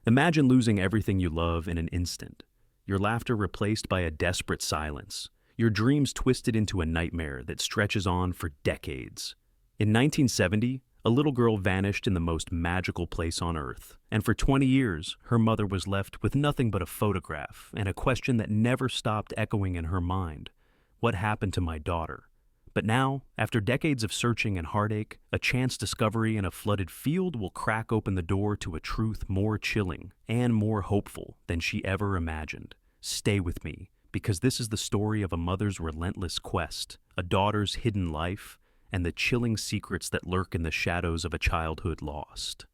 Imagine losing everything you love in an instant. Your laughter replaced by a desperate silence. Your dreams twisted into a nightmare that stretches on for decades. In 1970, a little girl vanished in the most magical place on Earth, and for 20 years, her mother was left with nothing but a photograph and a question that never stopped echoing in her mind. What happened to my daughter? But now, after decades of searching and heartache, a chance discovery in a flooded field will crack open the door to a truth more chilling and more hopeful than she ever imagined. Stay with me, because this is the story of a mother's relentless quest, a daughter's hidden life, and the chilling secrets that lurk in the shadows of a childhood lost.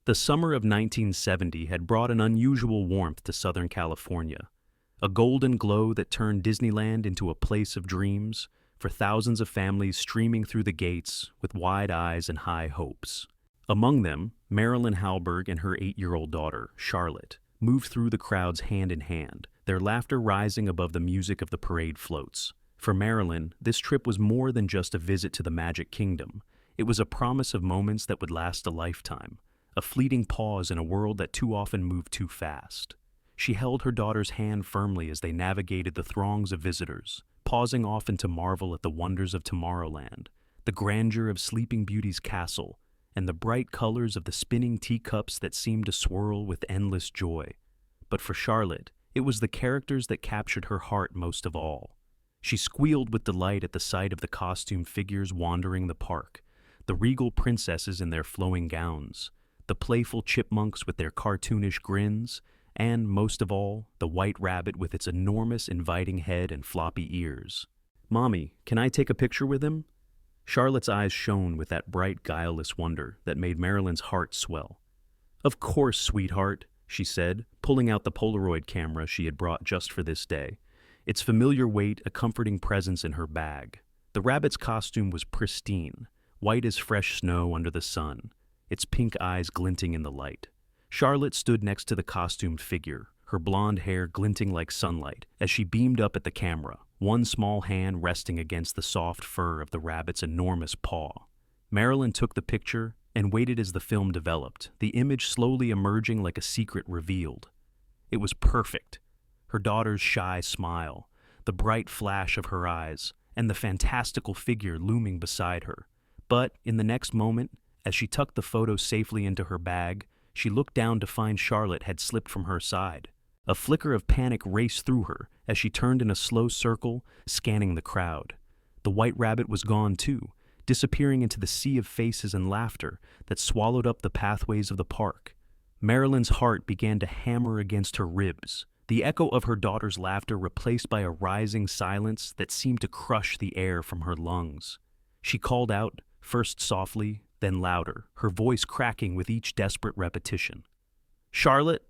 The summer of 1970 had brought an unusual warmth to Southern California, a golden glow that turned Disneyland into a place of dreams for thousands of families streaming through the gates with wide eyes and high hopes. Among them, Marilyn Halberg and her 8-year-old daughter, Charlotte, moved through the crowds hand in hand, their laughter rising above the music of the parade floats. For Marilyn, this trip was more than just a visit to the Magic Kingdom. It was a promise of moments that would last a lifetime, a fleeting pause in a world that too often moved too fast. She held her daughter's hand firmly as they navigated the throngs of visitors, pausing often to marvel at the wonders of Tomorrowland, the grandeur of Sleeping Beauty's castle, and the bright colors of the spinning teacups that seemed to swirl with endless joy. But for Charlotte, it was the characters that captured her heart most of all. She squealed with delight at the sight of the costumed figures wandering the park, the regal princesses in their flowing gowns, the playful chipmunks with their cartoonish grins, and, most of all, the white rabbit with its enormous inviting head and floppy ears. "Mommy, can I take a picture with him?" Charlotte's eyes shone with that bright, guileless wonder that made Marilyn's heart swell. "Of course, sweetheart," she said, pulling out the Polaroid camera she had brought just for this day, its familiar weight a comforting presence in her bag. The rabbit's costume was pristine, white as fresh snow under the sun, its pink eyes glinting in the light. Charlotte stood next to the costumed figure, her blonde hair glinting like sunlight as she beamed up at the camera, one small hand resting against the soft fur of the rabbit's enormous paw. Marilyn took the picture and waited as the film developed, the image slowly emerging like a secret revealed. It was perfect. Her daughter's shy smile, the bright flash of her eyes, and the fantastical figure looming beside her. But in the next moment, as she tucked the photo safely into her bag, she looked down to find Charlotte had slipped from her side. A flicker of panic raced through her as she turned in a slow circle, scanning the crowd. The white rabbit was gone too, disappearing into the sea of faces and laughter that swallowed up the pathways of the park. Marilyn's heart began to hammer against her ribs, the echo of her daughter's laughter replaced by a rising silence that seemed to crush the air from her lungs. She called out, first softly, then louder, her voice cracking with each desperate repetition. "Charlotte?"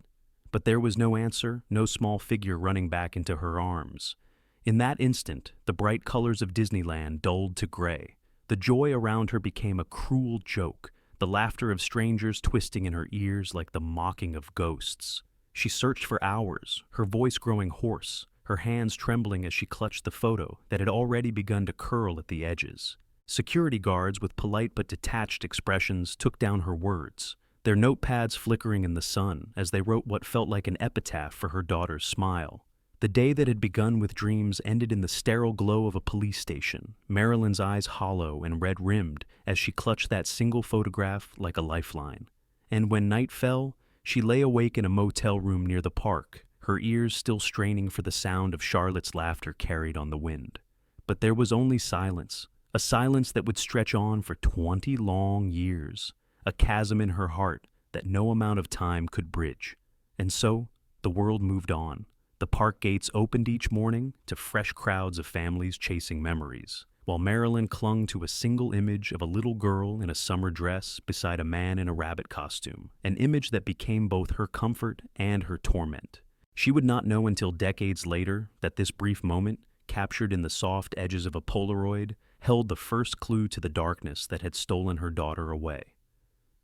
But there was no answer, no small figure running back into her arms. In that instant, the bright colors of Disneyland dulled to gray. The joy around her became a cruel joke, the laughter of strangers twisting in her ears like the mocking of ghosts. She searched for hours, her voice growing hoarse, her hands trembling as she clutched the photo that had already begun to curl at the edges. Security guards with polite but detached expressions took down her words, their notepads flickering in the sun as they wrote what felt like an epitaph for her daughter's smile. The day that had begun with dreams ended in the sterile glow of a police station, Marilyn's eyes hollow and red-rimmed as she clutched that single photograph like a lifeline. And when night fell, she lay awake in a motel room near the park, her ears still straining for the sound of Charlotte's laughter carried on the wind. But there was only silence. A silence that would stretch on for 20 long years, a chasm in her heart that no amount of time could bridge. And so, the world moved on. The park gates opened each morning to fresh crowds of families chasing memories, while Marilyn clung to a single image of a little girl in a summer dress beside a man in a rabbit costume, an image that became both her comfort and her torment. She would not know until decades later that this brief moment, captured in the soft edges of a Polaroid, held the first clue to the darkness that had stolen her daughter away.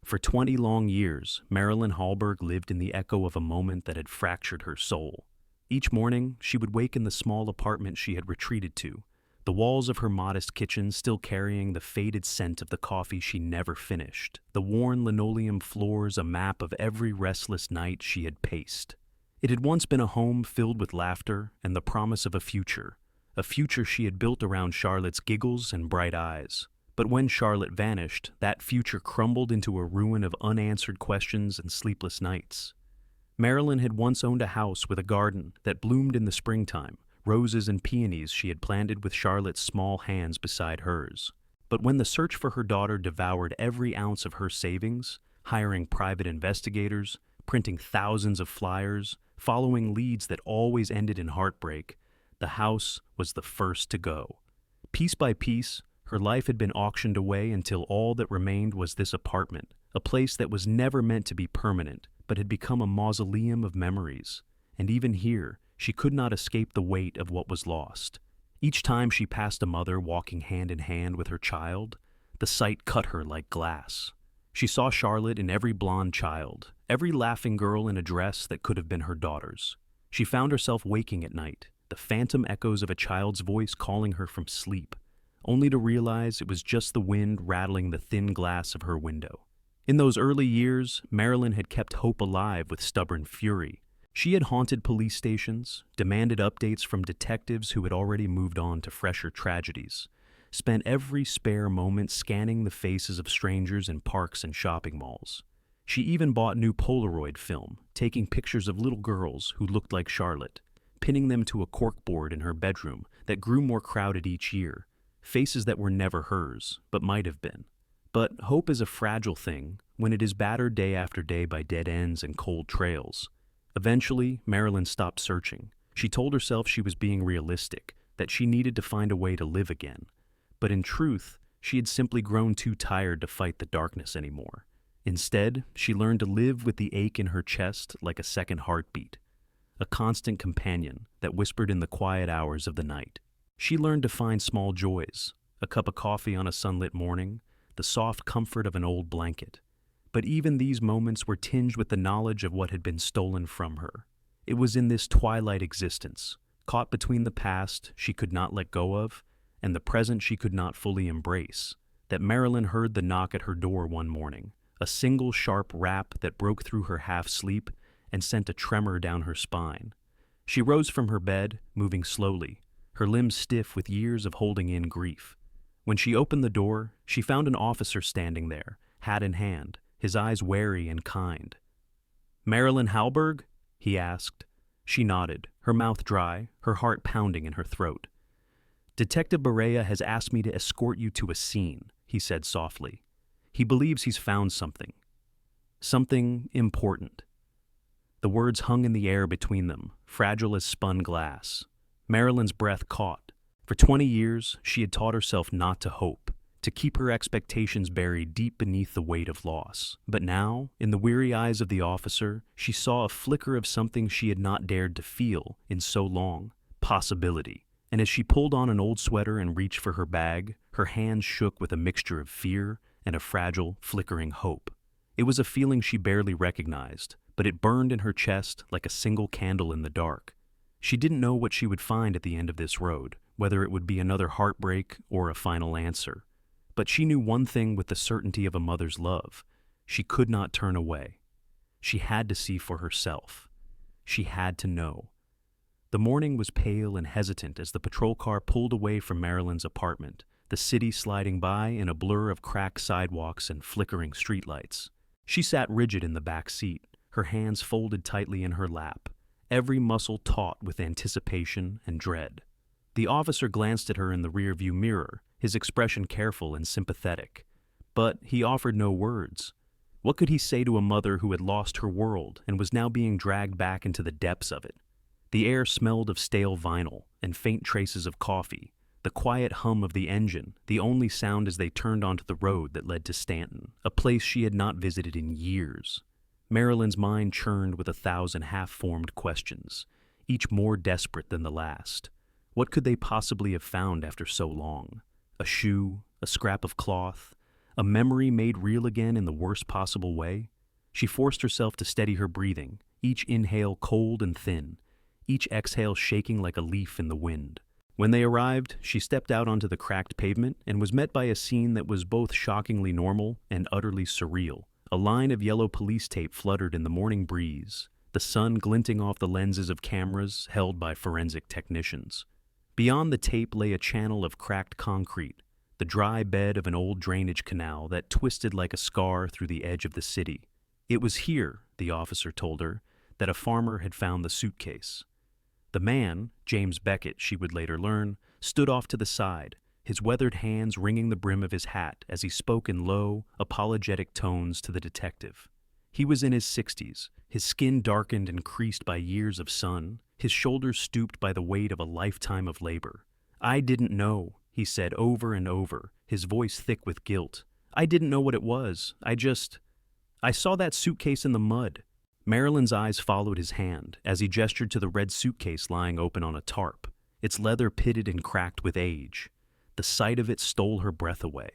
For 20 long years, Marilyn Halberg lived in the echo of a moment that had fractured her soul. Each morning, she would wake in the small apartment she had retreated to, the walls of her modest kitchen still carrying the faded scent of the coffee she never finished, the worn linoleum floors a map of every restless night she had paced. It had once been a home filled with laughter and the promise of a future she had built around Charlotte's giggles and bright eyes. But when Charlotte vanished, that future crumbled into a ruin of unanswered questions and sleepless nights. Marilyn had once owned a house with a garden that bloomed in the springtime, roses and peonies she had planted with Charlotte's small hands beside hers. But when the search for her daughter devoured every ounce of her savings, hiring private investigators, printing thousands of flyers, following leads that always ended in heartbreak, the house was the first to go. Piece by piece, her life had been auctioned away until all that remained was this apartment, a place that was never meant to be permanent, but had become a mausoleum of memories. And even here, she could not escape the weight of what was lost. Each time she passed a mother walking hand in hand with her child, the sight cut her like glass. She saw Charlotte in every blonde child, every laughing girl in a dress that could have been her daughter's. She found herself waking at night, the phantom echoes of a child's voice calling her from sleep, only to realize it was just the wind rattling the thin glass of her window. In those early years, Marilyn had kept hope alive with stubborn fury. She had haunted police stations, demanded updates from detectives who had already moved on to fresher tragedies, spent every spare moment scanning the faces of strangers in parks and shopping malls. She even bought new Polaroid film, taking pictures of little girls who looked like Charlotte, pinning them to a corkboard in her bedroom that grew more crowded each year, faces that were never hers, but might have been. But hope is a fragile thing when it is battered day after day by dead ends and cold trails. Eventually, Marilyn stopped searching. She told herself she was being realistic, that she needed to find a way to live again. But in truth, she had simply grown too tired to fight the darkness anymore. Instead, she learned to live with the ache in her chest like a second heartbeat, a constant companion that whispered in the quiet hours of the night. She learned to find small joys, a cup of coffee on a sunlit morning, the soft comfort of an old blanket. But even these moments were tinged with the knowledge of what had been stolen from her. It was in this twilight existence, caught between the past she could not let go of and the present she could not fully embrace, that Marilyn heard the knock at her door one morning, a single sharp rap that broke through her half-sleep and sent a tremor down her spine. She rose from her bed, moving slowly, her limbs stiff with years of holding in grief. When she opened the door, she found an officer standing there, hat in hand, his eyes wary and kind. "Marilyn Halberg?" he asked. She nodded, her mouth dry, her heart pounding in her throat. "Detective Barea has asked me to escort you to a scene," he said softly. "He believes he's found something. Something important." The words hung in the air between them, fragile as spun glass. Marilyn's breath caught. For 20 years, she had taught herself not to hope, to keep her expectations buried deep beneath the weight of loss. But now, in the weary eyes of the officer, she saw a flicker of something she had not dared to feel in so long: possibility. And as she pulled on an old sweater and reached for her bag, her hands shook with a mixture of fear and a fragile, flickering hope. It was a feeling she barely recognized, but it burned in her chest like a single candle in the dark. She didn't know what she would find at the end of this road, whether it would be another heartbreak or a final answer. But she knew one thing with the certainty of a mother's love: she could not turn away. She had to see for herself. She had to know. The morning was pale and hesitant as the patrol car pulled away from Marilyn's apartment, the city sliding by in a blur of cracked sidewalks and flickering streetlights. She sat rigid in the back seat, her hands folded tightly in her lap, every muscle taut with anticipation and dread. The officer glanced at her in the rearview mirror, his expression careful and sympathetic. But he offered no words. What could he say to a mother who had lost her world and was now being dragged back into the depths of it? The air smelled of stale vinyl and faint traces of coffee, the quiet hum of the engine, the only sound as they turned onto the road that led to Stanton, a place she had not visited in years. Marilyn's mind churned with 1,000 half-formed questions, each more desperate than the last. What could they possibly have found after so long? A shoe, a scrap of cloth, a memory made real again in the worst possible way? She forced herself to steady her breathing, each inhale cold and thin, each exhale shaking like a leaf in the wind. When they arrived, she stepped out onto the cracked pavement and was met by a scene that was both shockingly normal and utterly surreal. A line of yellow police tape fluttered in the morning breeze, the sun glinting off the lenses of cameras held by forensic technicians. Beyond the tape lay a channel of cracked concrete, the dry bed of an old drainage canal that twisted like a scar through the edge of the city. It was here, the officer told her, that a farmer had found the suitcase. The man, James Beckett, she would later learn, stood off to the side, his weathered hands wringing the brim of his hat as he spoke in low, apologetic tones to the detective. He was in his 60s, his skin darkened and creased by years of sun, his shoulders stooped by the weight of a lifetime of labor. "I didn't know," he said over and over, his voice thick with guilt. "I didn't know what it was. I saw that suitcase in the mud." Marilyn's eyes followed his hand as he gestured to the red suitcase lying open on a tarp, its leather pitted and cracked with age. The sight of it stole her breath away.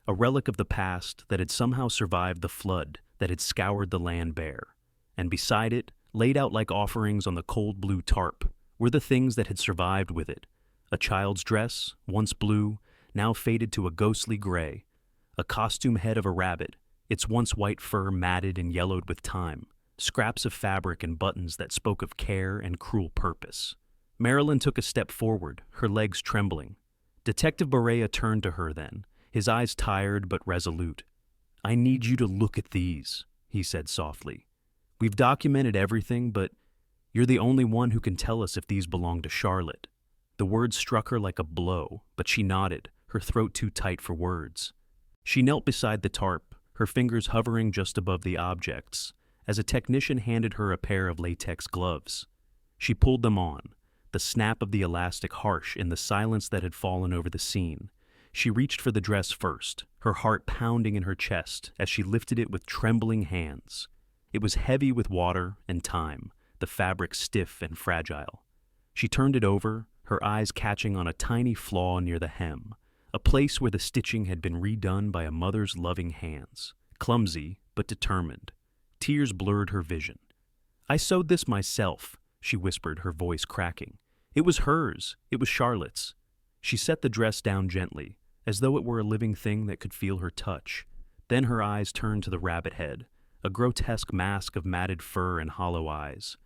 A relic of the past that had somehow survived the flood that had scoured the land bare. And beside it, laid out like offerings on the cold blue tarp, were the things that had survived with it. A child's dress, once blue, now faded to a ghostly gray. A costume head of a rabbit, its once white fur matted and yellowed with time. Scraps of fabric and buttons that spoke of care and cruel purpose. Marilyn took a step forward, her legs trembling. Detective Barea turned to her then, his eyes tired but resolute. "I need you to look at these," he said softly. "We've documented everything, but you're the only one who can tell us if these belong to Charlotte." The words struck her like a blow, but she nodded, her throat too tight for words. She knelt beside the tarp, her fingers hovering just above the objects, as a technician handed her a pair of latex gloves. She pulled them on, the snap of the elastic harsh in the silence that had fallen over the scene. She reached for the dress first, her heart pounding in her chest as she lifted it with trembling hands. It was heavy with water and time, the fabric stiff and fragile. She turned it over, her eyes catching on a tiny flaw near the hem, a place where the stitching had been redone by a mother's loving hands, clumsy but determined. Tears blurred her vision. "I sewed this myself," she whispered, her voice cracking. "It was hers. It was Charlotte's." She set the dress down gently, as though it were a living thing that could feel her touch. Then her eyes turned to the rabbit head, a grotesque mask of matted fur and hollow eyes.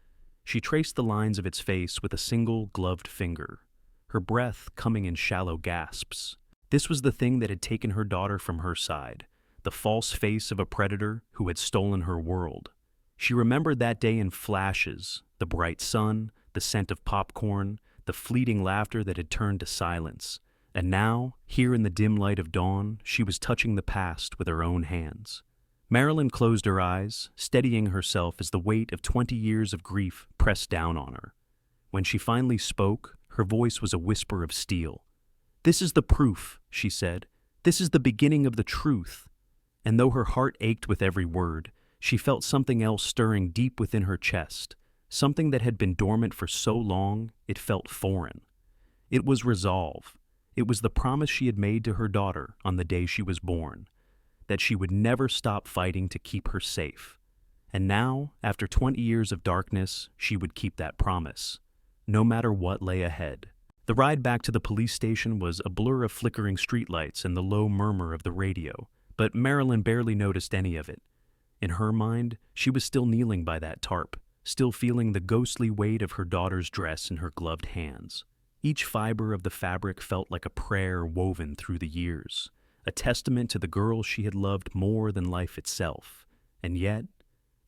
She traced the lines of its face with a single gloved finger, her breath coming in shallow gasps. This was the thing that had taken her daughter from her side, the false face of a predator who had stolen her world. She remembered that day in flashes, the bright sun, the scent of popcorn, the fleeting laughter that had turned to silence. And now, here in the dim light of dawn, she was touching the past with her own hands. Marilyn closed her eyes, steadying herself as the weight of 20 years of grief pressed down on her. When she finally spoke, her voice was a whisper of steel. "This is the proof," she said. "This is the beginning of the truth." And though her heart ached with every word, she felt something else stirring deep within her chest, something that had been dormant for so long it felt foreign. It was resolve. It was the promise she had made to her daughter on the day she was born, that she would never stop fighting to keep her safe. And now, after 20 years of darkness, she would keep that promise, no matter what lay ahead. The ride back to the police station was a blur of flickering streetlights and the low murmur of the radio, but Marilyn barely noticed any of it. In her mind, she was still kneeling by that tarp, still feeling the ghostly weight of her daughter's dress in her gloved hands. Each fiber of the fabric felt like a prayer woven through the years, a testament to the girl she had loved more than life itself. And yet,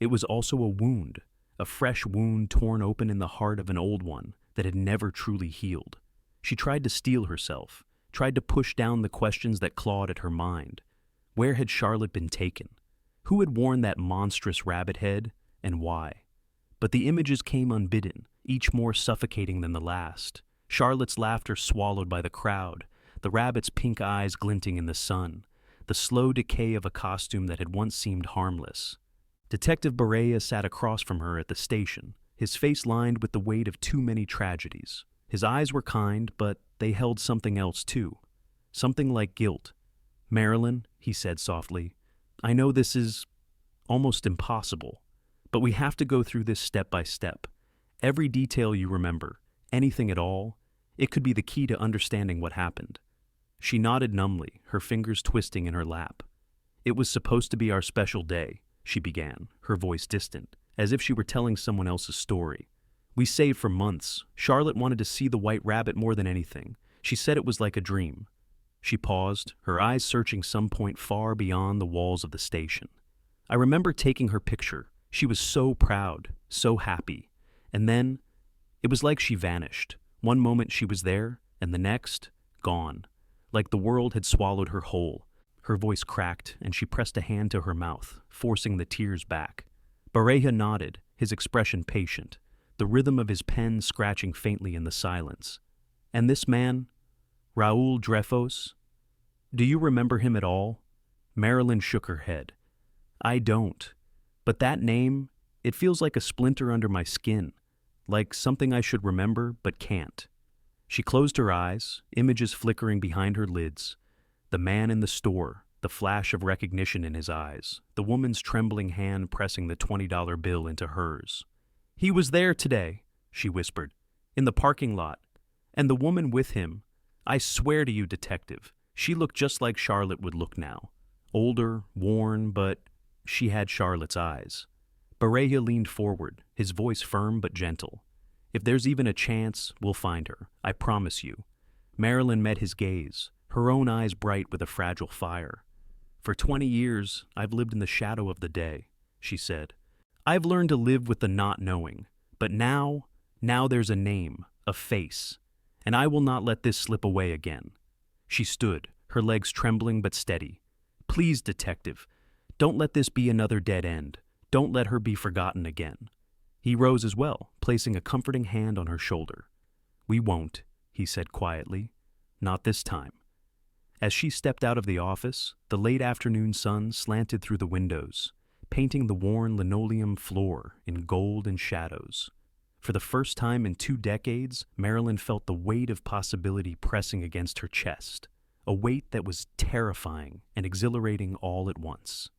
it was also a wound, a fresh wound torn open in the heart of an old one that had never truly healed. She tried to steel herself, tried to push down the questions that clawed at her mind. Where had Charlotte been taken? Who had worn that monstrous rabbit head, and why? But the images came unbidden, each more suffocating than the last. Charlotte's laughter swallowed by the crowd, the rabbit's pink eyes glinting in the sun, the slow decay of a costume that had once seemed harmless. Detective Barea sat across from her at the station, his face lined with the weight of too many tragedies. His eyes were kind, but they held something else too, something like guilt. "Marilyn," he said softly, "I know this is almost impossible, but we have to go through this step by step. Every detail you remember, anything at all, It could be the key to understanding what happened. She nodded numbly, her fingers twisting in her lap. It was supposed to be our special day, she began, her voice distant, as if she were telling someone else's story. We saved for months. Charlotte wanted to see the white rabbit more than anything. She said it was like a dream. She paused, her eyes searching some point far beyond the walls of the station. I remember taking her picture. She was so proud, so happy. And then, it was like she vanished. One moment she was there, and the next, gone. Like the world had swallowed her whole. Her voice cracked, and she pressed a hand to her mouth, forcing the tears back. Bareja nodded, his expression patient, the rhythm of his pen scratching faintly in the silence. And this man, Raúl Dreyfus, do you remember him at all? Marilyn shook her head. I don't. But that name, it feels like a splinter under my skin, like something I should remember but can't. She closed her eyes, images flickering behind her lids. The man in the store, the flash of recognition in his eyes, the woman's trembling hand pressing the $20 bill into hers. He was there today, she whispered, in the parking lot. And the woman with him, I swear to you, detective, she looked just like Charlotte would look now. Older, worn, but she had Charlotte's eyes. Bareja leaned forward, his voice firm but gentle. If there's even a chance, we'll find her, I promise you. Marilyn met his gaze, her own eyes bright with a fragile fire. For 20 years, I've lived in the shadow of the day, she said. I've learned to live with the not knowing, but now there's a name, a face, and I will not let this slip away again. She stood, her legs trembling but steady. Please, detective, don't let this be another dead end. Don't let her be forgotten again. He rose as well, placing a comforting hand on her shoulder. We won't, he said quietly. Not this time. As she stepped out of the office, the late afternoon sun slanted through the windows, painting the worn linoleum floor in gold and shadows. For the first time in 2 decades, Marilyn felt the weight of possibility pressing against her chest, a weight that was terrifying and exhilarating all at once.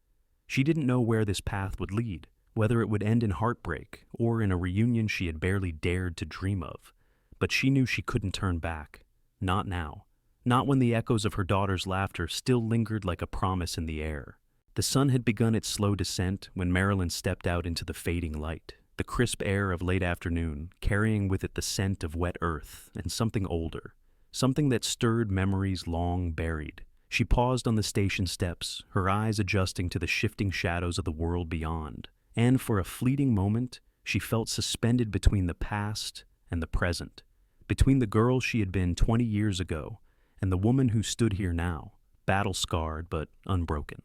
She didn't know where this path would lead, whether it would end in heartbreak or in a reunion she had barely dared to dream of. But she knew she couldn't turn back. Not now. Not when the echoes of her daughter's laughter still lingered like a promise in the air. The sun had begun its slow descent when Marilyn stepped out into the fading light, the crisp air of late afternoon, carrying with it the scent of wet earth and something older, something that stirred memories long buried. She paused on the station steps, her eyes adjusting to the shifting shadows of the world beyond, and for a fleeting moment, she felt suspended between the past and the present, between the girl she had been 20 years ago and the woman who stood here now, battle-scarred but unbroken.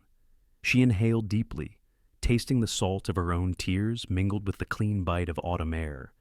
She inhaled deeply, tasting the salt of her own tears mingled with the clean bite of autumn air,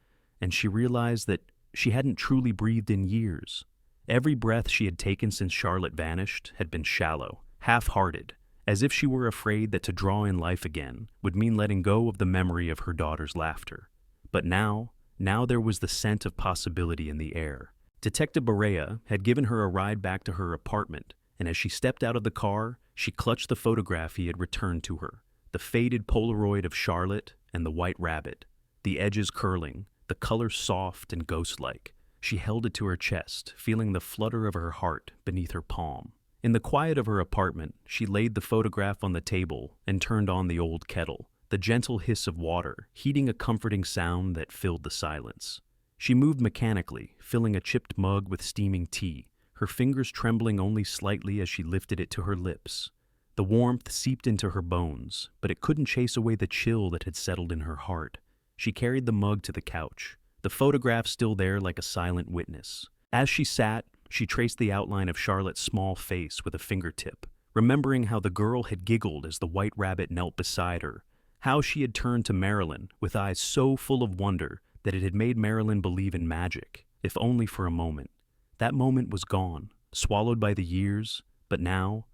and she realized that she hadn't truly breathed in years. Every breath she had taken since Charlotte vanished had been shallow, half-hearted, as if she were afraid that to draw in life again would mean letting go of the memory of her daughter's laughter. But now there was the scent of possibility in the air. Detective Bareja had given her a ride back to her apartment, and as she stepped out of the car, she clutched the photograph he had returned to her, the faded Polaroid of Charlotte and the white rabbit, the edges curling, the color soft and ghost-like. She held it to her chest, feeling the flutter of her heart beneath her palm. In the quiet of her apartment, she laid the photograph on the table and turned on the old kettle, the gentle hiss of water heating a comforting sound that filled the silence. She moved mechanically, filling a chipped mug with steaming tea, her fingers trembling only slightly as she lifted it to her lips. The warmth seeped into her bones, but it couldn't chase away the chill that had settled in her heart. She carried the mug to the couch, the photograph still there like a silent witness. As she sat, she traced the outline of Charlotte's small face with a fingertip, remembering how the girl had giggled as the white rabbit knelt beside her, how she had turned to Marilyn with eyes so full of wonder that it had made Marilyn believe in magic, if only for a moment. That moment was gone, swallowed by the years, but now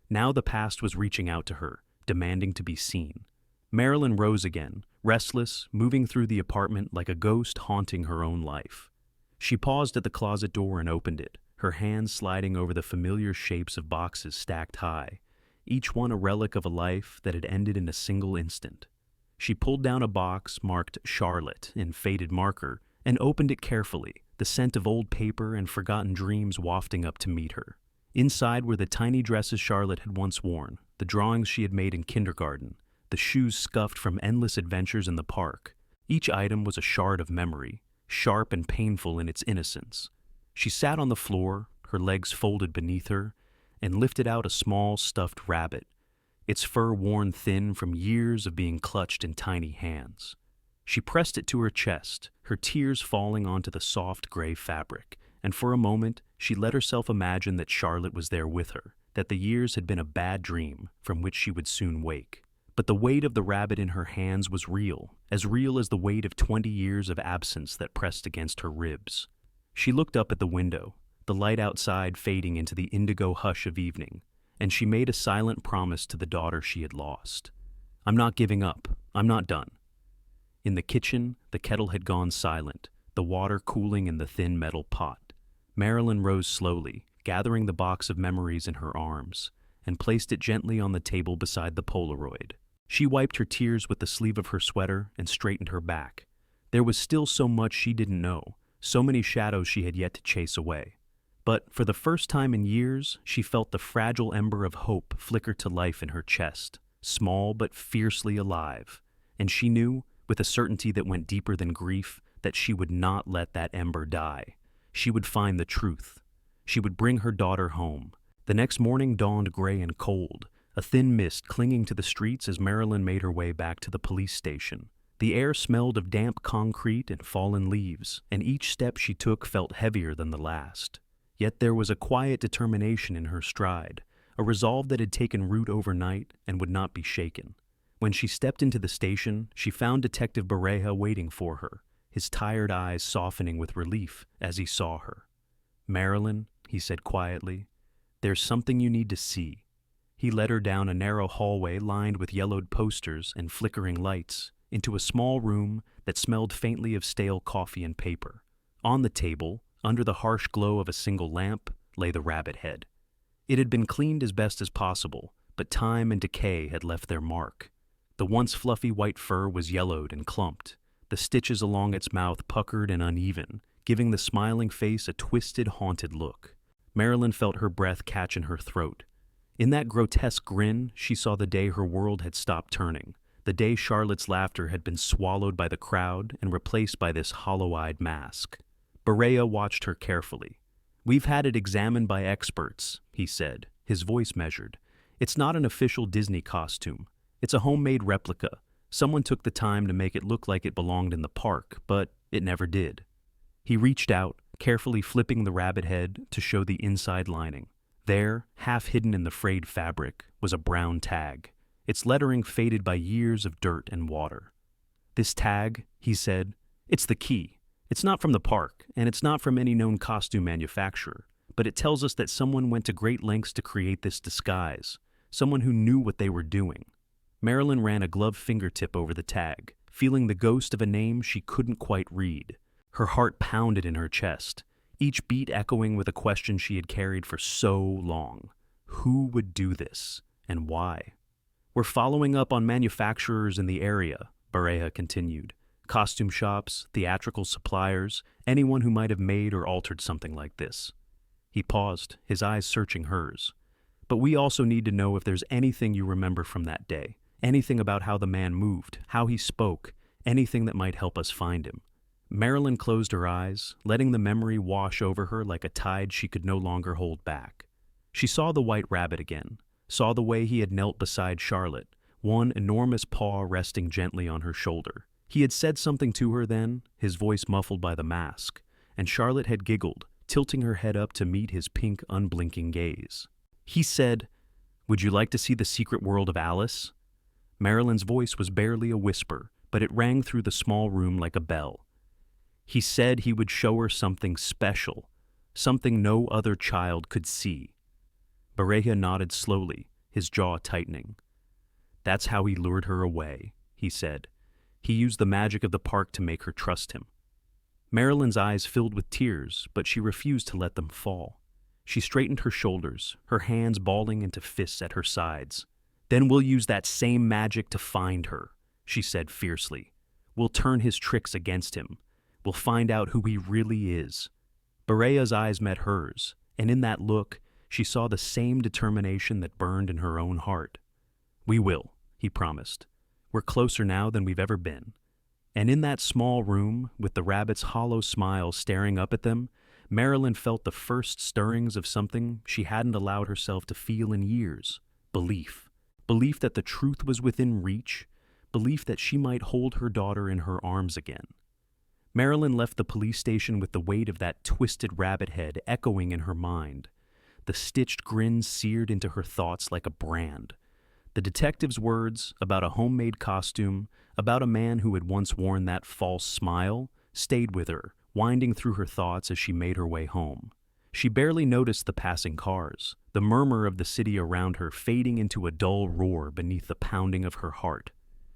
the past was reaching out to her, demanding to be seen. Marilyn rose again, restless, moving through the apartment like a ghost haunting her own life. She paused at the closet door and opened it, her hands sliding over the familiar shapes of boxes stacked high, each one a relic of a life that had ended in a single instant. She pulled down a box marked Charlotte in faded marker and opened it carefully, the scent of old paper and forgotten dreams wafting up to meet her. Inside were the tiny dresses Charlotte had once worn, the drawings she had made in kindergarten, the shoes scuffed from endless adventures in the park. Each item was a shard of memory, sharp and painful in its innocence. She sat on the floor, her legs folded beneath her, and lifted out a small stuffed rabbit, its fur worn thin from years of being clutched in tiny hands. She pressed it to her chest, her tears falling onto the soft gray fabric, and for a moment she let herself imagine that Charlotte was there with her, that the years had been a bad dream from which she would soon wake. But the weight of the rabbit in her hands was real as the weight of 20 years of absence that pressed against her ribs. She looked up at the window, the light outside fading into the indigo hush of evening, and she made a silent promise to the daughter she had lost. "I'm not giving up. I'm not done." In the kitchen, the kettle had gone silent, the water cooling in the thin metal pot. Marilyn rose slowly, gathering the box of memories in her arms, and placed it gently on the table beside the Polaroid. She wiped her tears with the sleeve of her sweater and straightened her back. There was still so much she didn't know, so many shadows she had yet to chase away. But for the first time in years, she felt the fragile ember of hope flicker to life in her chest, small but fiercely alive. And she knew, with a certainty that went deeper than grief, that she would not let that ember die. She would find the truth. She would bring her daughter home. The next morning dawned gray and cold, a thin mist clinging to the streets as Marilyn made her way back to the police station. The air smelled of damp concrete and fallen leaves, and each step she took felt heavier than the last. Yet there was a quiet determination in her stride, a resolve that had taken root overnight and would not be shaken. When she stepped into the station, she found Detective Bareja waiting for her, his tired eyes softening with relief as he saw her. "Marilyn," he said quietly, "there's something you need to see." He led her down a narrow hallway lined with yellowed posters and flickering lights, into a small room that smelled faintly of stale coffee and paper. On the table, under the harsh glow of a single lamp, lay the rabbit head. It had been cleaned as best as possible, but time and decay had left their mark. The once fluffy white fur was yellowed and clumped, the stitches along its mouth puckered and uneven, giving the smiling face a twisted, haunted look. Marilyn felt her breath catch in her throat. In that grotesque grin, she saw the day her world had stopped turning, the day Charlotte's laughter had been swallowed by the crowd and replaced by this hollow-eyed mask. Bareja watched her carefully. "We've had it examined by experts," he said, his voice measured. "It's not an official Disney costume. It's a homemade replica. Someone took the time to make it look like it belonged in the park, but it never did." He reached out, carefully flipping the rabbit head to show the inside lining. There, half hidden in the frayed fabric, was a brown tag, its lettering faded by years of dirt and water. "This tag," he said, "it's the key. It's not from the park, and it's not from any known costume manufacturer, but it tells us that someone went to great lengths to create this disguise, someone who knew what they were doing." Marilyn ran a gloved fingertip over the tag, feeling the ghost of a name she couldn't quite read. Her heart pounded in her chest, each beat echoing with a question she had carried for so long. Who would do this, and why? "We're following up on manufacturers in the area," Bareja continued. "Costume shops, theatrical suppliers, anyone who might have made or altered something like this." He paused, his eyes searching hers. "But we also need to know if there's anything you remember from that day, anything about how the man moved, how he spoke, anything that might help us find him." Marilyn closed her eyes, letting the memory wash over her like a tide she could no longer hold back. She saw the white rabbit again, saw the way he had knelt beside Charlotte, one enormous paw resting gently on her shoulder. He had said something to her then, his voice muffled by the mask, and Charlotte had giggled, tilting her head up to meet his pink, unblinking gaze. He said, "Would you like to see the secret world of Alice?" Marilyn's voice was barely a whisper, but it rang through the small room like a bell. He said he would show her something special, something no other child could see. Bareja nodded slowly, his jaw tightening. "That's how he lured her away," he said. "He used the magic of the park to make her trust him." Marilyn's eyes filled with tears, but she refused to let them fall. She straightened her shoulders, her hands balling into fists at her sides. "Then we'll use that same magic to find her," she said fiercely. "We'll turn his tricks against him. We'll find out who he really is." Berea's eyes met hers, and in that look, she saw the same determination that burned in her own heart. "We will," he promised. "We're closer now than we've ever been." And in that small room, with the rabbit's hollow smile staring up at them, Marilyn felt the first stirrings of something she hadn't allowed herself to feel in years: belief. Belief that the truth was within reach, belief that she might hold her daughter in her arms again. Marilyn left the police station with the weight of that twisted rabbit head echoing in her mind. The stitched grin seared into her thoughts like a brand. The detective's words about a homemade costume, about a man who had once worn that false smile, stayed with her, winding through her thoughts as she made her way home. She barely noticed the passing cars, the murmur of the city around her fading into a dull roar beneath the pounding of her heart.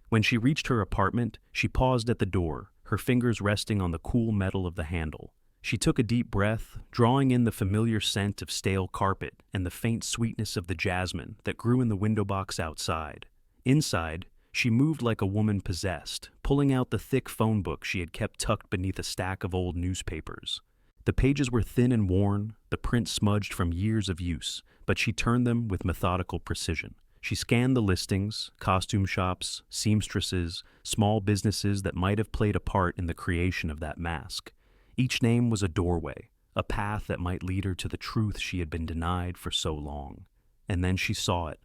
When she reached her apartment, she paused at the door, her fingers resting on the cool metal of the handle. She took a deep breath, drawing in the familiar scent of stale carpet and the faint sweetness of the jasmine that grew in the window box outside. Inside, she moved like a woman possessed, pulling out the thick phone book she had kept tucked beneath a stack of old newspapers. The pages were thin and worn, the print smudged from years of use, but she turned them with methodical precision. She scanned the listings: costume shops, seamstresses, small businesses that might have played a part in the creation of that mask. Each name was a doorway, a path that might lead her to the truth she had been denied for so long. And then she saw it.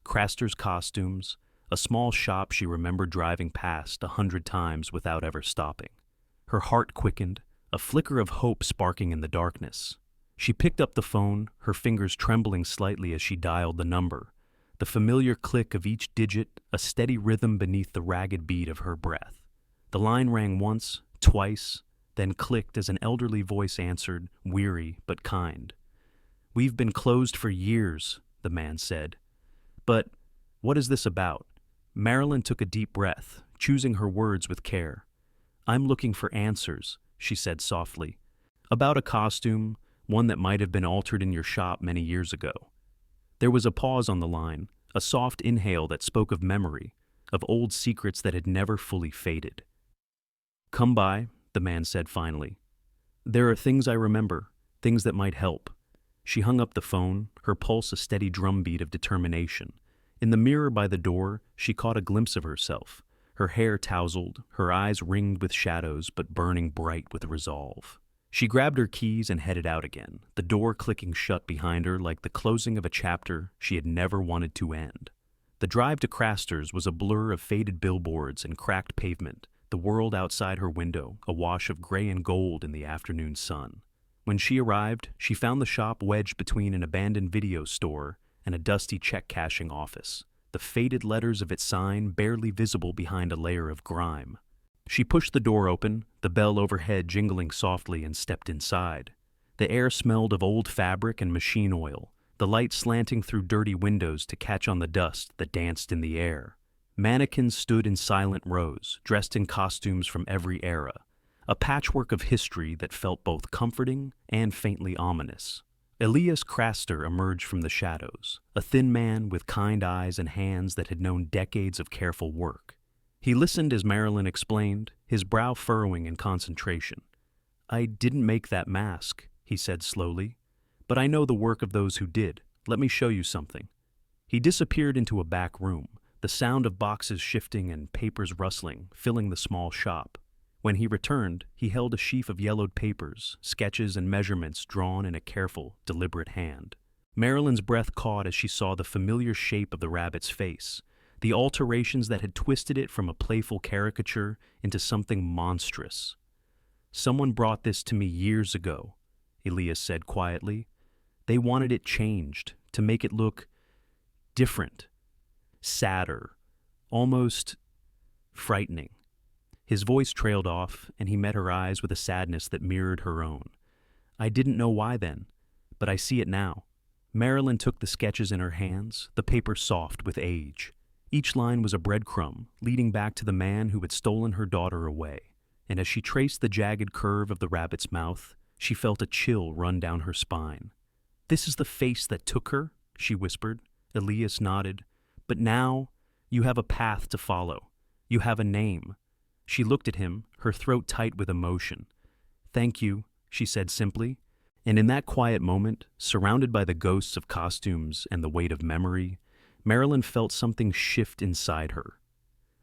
Craster's Costumes, a small shop she remembered driving past 100 times without ever stopping. Her heart quickened, a flicker of hope sparking in the darkness. She picked up the phone, her fingers trembling slightly as she dialed the number. The familiar click of each digit, a steady rhythm beneath the ragged beat of her breath. The line rang once, twice, then clicked as an elderly voice answered, weary but kind. "We've been closed for years," the man said. "But what is this about?" Marilyn took a deep breath, choosing her words with care. "I'm looking for answers," she said softly. "About a costume, one that might have been altered in your shop many years ago." There was a pause on the line, a soft inhale that spoke of memory, of old secrets that had never fully faded. "Come by," the man said finally. "There are things I remember, things that might help." She hung up the phone, her pulse a steady drumbeat of determination. In the mirror by the door, she caught a glimpse of herself, her hair tousled, her eyes ringed with shadows but burning bright with resolve. She grabbed her keys and headed out again, the door clicking shut behind her like the closing of a chapter she had never wanted to end. The drive to Craster's was a blur of faded billboards and cracked pavement, the world outside her window a wash of gray and gold in the afternoon sun. When she arrived, she found the shop wedged between an abandoned video store and a dusty check-cashing office, the faded letters of its sign barely visible behind a layer of grime. She pushed the door open, the bell overhead jingling softly, and stepped inside. The air smelled of old fabric and machine oil, the light slanting through dirty windows to catch on the dust that danced in the air. Mannequins stood in silent rows, dressed in costumes from every era, a patchwork of history that felt both comforting and faintly ominous. Elias Craster emerged from the shadows, a thin man with kind eyes and hands that had known decades of careful work. He listened as Marilyn explained, his brow furrowing in concentration. "I didn't make that mask," he said slowly, "but I know the work of those who did. Let me show you something." He disappeared into a back room, the sound of boxes shifting and papers rustling, filling the small shop. When he returned, he held a sheaf of yellowed papers, sketches and measurements drawn in a careful, deliberate hand. Marilyn's breath caught as she saw the familiar shape of the rabbit's face, the alterations that had twisted it from a playful caricature into something monstrous. "Someone brought this to me years ago," Elias said quietly. "They wanted it changed, to make it look different, sadder, almost frightening." His voice trailed off, and he met her eyes with a sadness that mirrored her own. "I didn't know why then, but I see it now." Marilyn took the sketches in her hands, the paper soft with age. Each line was a breadcrumb, leading back to the man who had stolen her daughter away. And as she traced the jagged curve of the rabbit's mouth, she felt a chill run down her spine. "This is the face that took her," she whispered. Elias nodded. "But now, you have a path to follow. You have a name." She looked at him, her throat tight with emotion. "Thank you," she said simply. And in that quiet moment, surrounded by the ghosts of costumes and the weight of memory, Marilyn felt something shift inside her.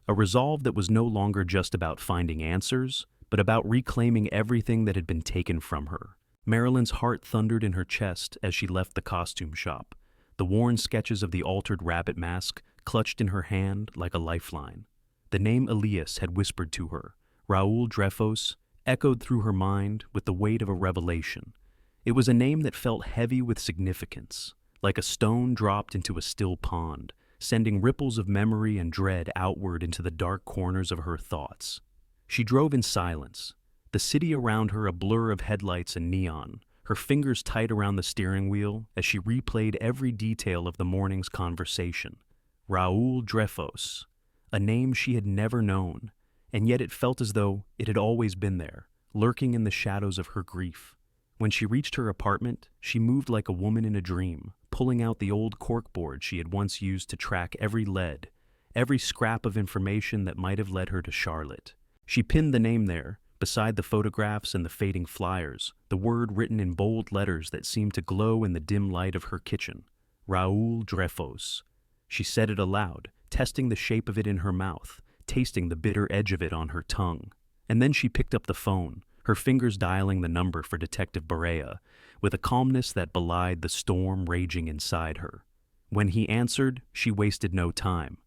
A resolve that was no longer just about finding answers, but about reclaiming everything that had been taken from her. Marilyn's heart thundered in her chest as she left the costume shop, the worn sketches of the altered rabbit mask clutched in her hand like a lifeline. The name Elias had whispered to her, Raúl Dreyfus, echoed through her mind with the weight of a revelation. It was a name that felt heavy with significance, like a stone dropped into a still pond, sending ripples of memory and dread outward into the dark corners of her thoughts. She drove in silence, the city around her a blur of headlights and neon, her fingers tight around the steering wheel as she replayed every detail of the morning's conversation. Raúl Dreyfus, a name she had never known, and yet it felt as though it had always been there, lurking in the shadows of her grief. When she reached her apartment, she moved like a woman in a dream, pulling out the old corkboard she had once used to track every lead, every scrap of information that might have led her to Charlotte. She pinned the name there, beside the photographs and the fading flyers, the word written in bold letters that seemed to glow in the dim light of her kitchen. Raúl Dreyfus. She said it aloud, testing the shape of it in her mouth, tasting the bitter edge of it on her tongue. And then she picked up the phone, her fingers dialing the number for Detective Barea, with a calmness that belied the storm raging inside her. When he answered, she wasted no time.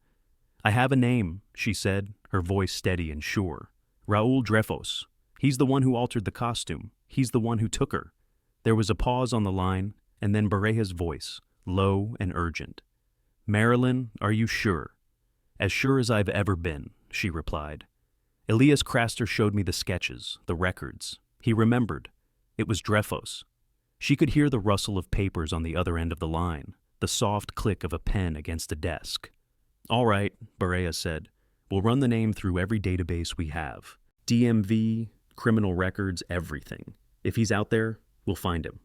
"I have a name," she said, her voice steady and sure. "Raúl Dreyfus. He's the one who altered the costume. He's the one who took her." There was a pause on the line, and then Barea's voice, low and urgent. "Marilyn, are you sure?" "As sure as I've ever been," she replied. Elias Craster showed me the sketches, the records. He remembered. It was Dreyfus. She could hear the rustle of papers on the other end of the line, the soft click of a pen against a desk. "All right," Barea said. "We'll run the name through every database we have. DMV, criminal records, everything. If he's out there, we'll find him."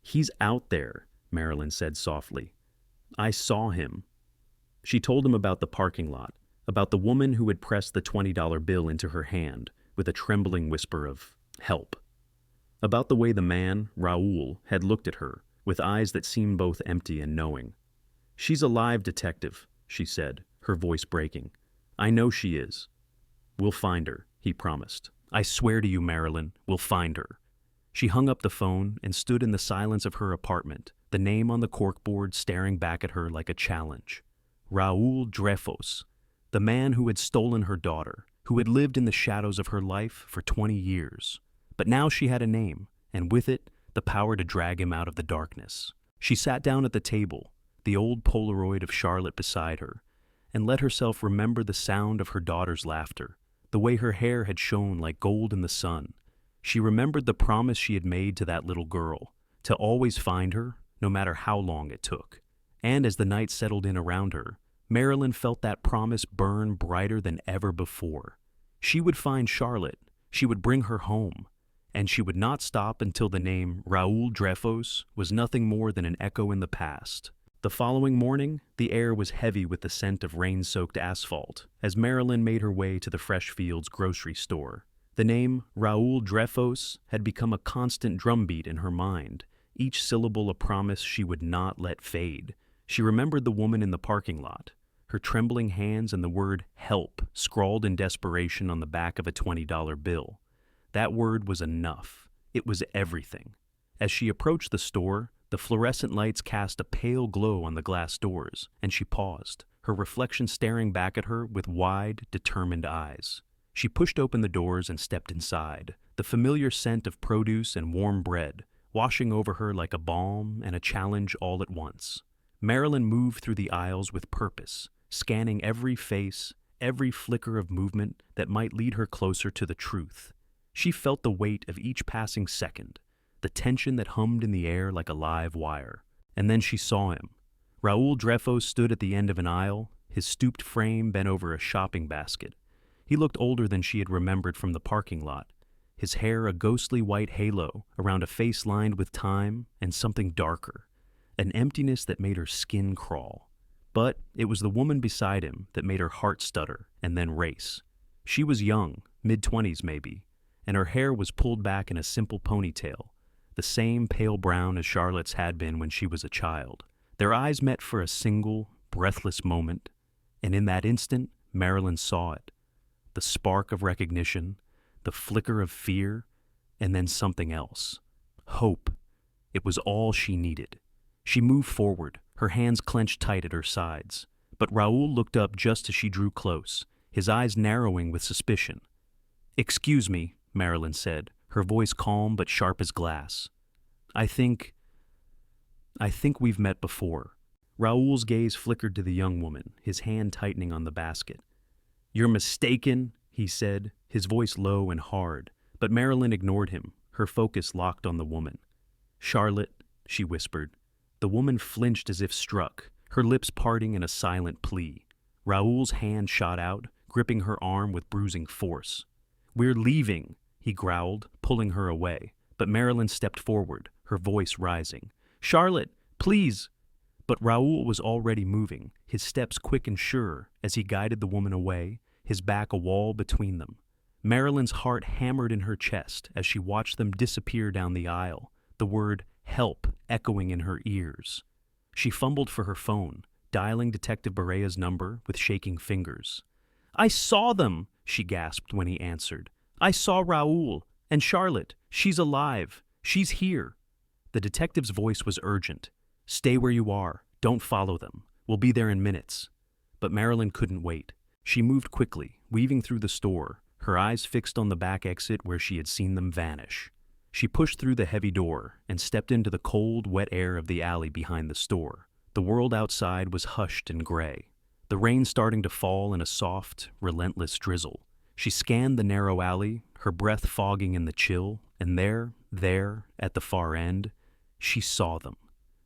"He's out there," Marilyn said softly. "I saw him." She told him about the parking lot, about the woman who had pressed the $20 bill into her hand with a trembling whisper of help. About the way the man, Raúl, had looked at her with eyes that seemed both empty and knowing. "She's alive, detective," she said, her voice breaking. "I know she is." "We'll find her," he promised. "I swear to you, Marilyn, we'll find her." She hung up the phone and stood in the silence of her apartment, the name on the corkboard staring back at her like a challenge. Raúl Dreyfus. The man who had stolen her daughter, who had lived in the shadows of her life for 20 years. But now she had a name, and with it, the power to drag him out of the darkness. She sat down at the table, the old Polaroid of Charlotte beside her, and let herself remember the sound of her daughter's laughter, the way her hair had shone like gold in the sun. She remembered the promise she had made to that little girl, to always find her, no matter how long it took. And as the night settled in around her, Marilyn felt that promise burn brighter than ever before. She would find Charlotte, she would bring her home, and she would not stop until the name Raúl Dreyfus was nothing more than an echo in the past. The following morning, the air was heavy with the scent of rain-soaked asphalt as Marilyn made her way to the Freshfields grocery store. The name Raúl Dreyfus had become a constant drumbeat in her mind, each syllable a promise she would not let fade. She remembered the woman in the parking lot, her trembling hands and the word help scrawled in desperation on the back of a $20 bill. That word was enough. It was everything. As she approached the store, the fluorescent lights cast a pale glow on the glass doors, and she paused, her reflection staring back at her with wide, determined eyes. She pushed open the doors and stepped inside, the familiar scent of produce and warm bread, washing over her like a balm and a challenge all at once. Marilyn moved through the aisles with purpose, scanning every face, every flicker of movement that might lead her closer to the truth. She felt the weight of each passing second, the tension that hummed in the air like a live wire. And then she saw him. Raúl Dreyfus stood at the end of an aisle, his stooped frame bent over a shopping basket. He looked older than she had remembered from the parking lot, his hair a ghostly white halo around a face lined with time and something darker, an emptiness that made her skin crawl. But it was the woman beside him that made her heart stutter and then race. She was young, mid-20s maybe, and her hair was pulled back in a simple ponytail, the same pale brown as Charlotte's had been when she was a child. Their eyes met for a single, breathless moment, and in that instant, Marilyn saw it. The spark of recognition, the flicker of fear, and then something else. Hope. It was all she needed. She moved forward, her hands clenched tight at her sides. But Raoul looked up just as she drew close, his eyes narrowing with suspicion. "Excuse me," Marilyn said, her voice calm but sharp as glass. I think we've met before." Raoul's gaze flickered to the young woman, his hand tightening on the basket. "You're mistaken," he said, his voice low and hard, but Marilyn ignored him, her focus locked on the woman. "Charlotte," she whispered. The woman flinched as if struck, her lips parting in a silent plea. Raoul's hand shot out, gripping her arm with bruising force. "We're leaving," he growled, pulling her away, but Marilyn stepped forward, her voice rising. "Charlotte, please!" But Raoul was already moving, his steps quick and sure as he guided the woman away, his back a wall between them. Marilyn's heart hammered in her chest as she watched them disappear down the aisle, the word "help" echoing in her ears. She fumbled for her phone, dialing Detective Barea's number with shaking fingers. "I saw them," she gasped when he answered. "I saw Raoul. And Charlotte, she's alive. She's here." The detective's voice was urgent. "Stay where you are. Don't follow them. We'll be there in minutes." But Marilyn couldn't wait. She moved quickly, weaving through the store, her eyes fixed on the back exit where she had seen them vanish. She pushed through the heavy door and stepped into the cold, wet air of the alley behind the store. The world outside was hushed and gray, the rain starting to fall in a soft, relentless drizzle. She scanned the narrow alley, her breath fogging in the chill, and there, at the far end, she saw them.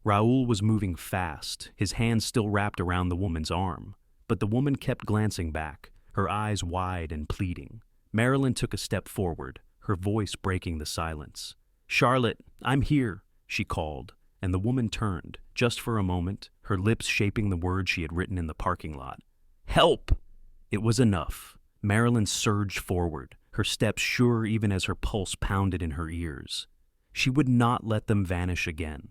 Raoul was moving fast, his hand still wrapped around the woman's arm, but the woman kept glancing back, her eyes wide and pleading. Marilyn took a step forward, her voice breaking the silence. "Charlotte, I'm here," she called, and the woman turned, just for a moment, her lips shaping the words she had written in the parking lot. "Help!" It was enough. Marilyn surged forward, her steps sure even as her pulse pounded in her ears. She would not let them vanish again.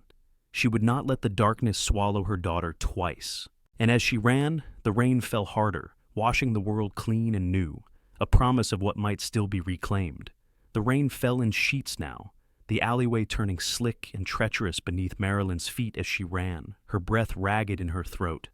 She would not let the darkness swallow her daughter twice. And as she ran, the rain fell harder, washing the world clean and new, a promise of what might still be reclaimed. The rain fell in sheets now, the alleyway turning slick and treacherous beneath Marilyn's feet as she ran, her breath ragged in her throat.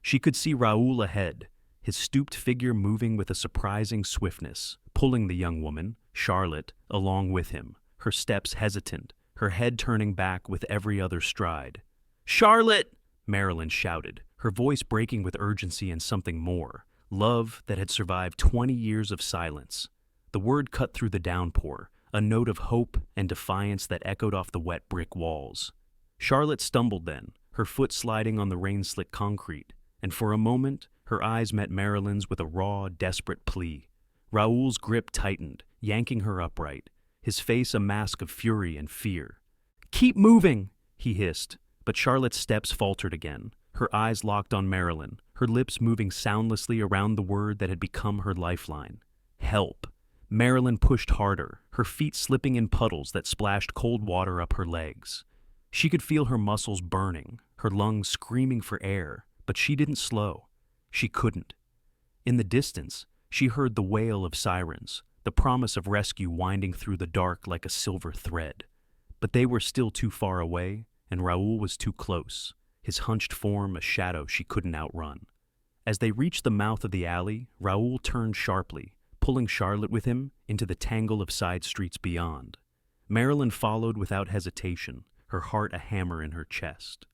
She could see Raoul ahead, his stooped figure moving with a surprising swiftness, pulling the young woman, Charlotte, along with him, her steps hesitant, her head turning back with every other stride. "Charlotte!" Marilyn shouted, her voice breaking with urgency and something more, love that had survived 20 years of silence. The word cut through the downpour, a note of hope and defiance that echoed off the wet brick walls. Charlotte stumbled then, her foot sliding on the rain-slick concrete, and for a moment, her eyes met Marilyn's with a raw, desperate plea. Raoul's grip tightened, yanking her upright, his face a mask of fury and fear. "Keep moving!" he hissed, but Charlotte's steps faltered again, her eyes locked on Marilyn, her lips moving soundlessly around the word that had become her lifeline. Help. Marilyn pushed harder, her feet slipping in puddles that splashed cold water up her legs. She could feel her muscles burning, her lungs screaming for air, but she didn't slow. She couldn't. In the distance, she heard the wail of sirens, the promise of rescue winding through the dark like a silver thread. But they were still too far away, and Raoul was too close, his hunched form a shadow she couldn't outrun. As they reached the mouth of the alley, Raoul turned sharply, pulling Charlotte with him into the tangle of side streets beyond. Marilyn followed without hesitation, her heart a hammer in her chest.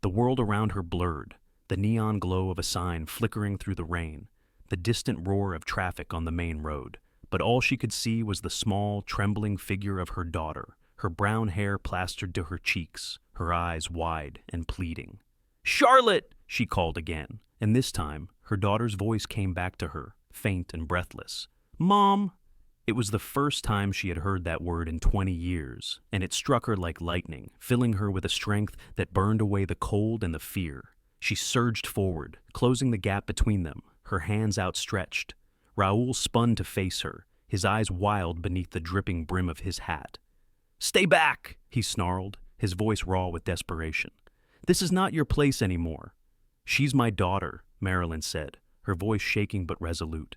The world around her blurred, the neon glow of a sign flickering through the rain, the distant roar of traffic on the main road, but all she could see was the small, trembling figure of her daughter, her brown hair plastered to her cheeks, her eyes wide and pleading. "Charlotte!" she called again, and this time, her daughter's voice came back to her, faint and breathless. "Mom!" It was the first time she had heard that word in 20 years, and it struck her like lightning, filling her with a strength that burned away the cold and the fear. She surged forward, closing the gap between them, her hands outstretched. Raoul spun to face her, his eyes wild beneath the dripping brim of his hat. "Stay back!" he snarled, his voice raw with desperation. "This is not your place anymore." "She's my daughter," Marilyn said, her voice shaking but resolute.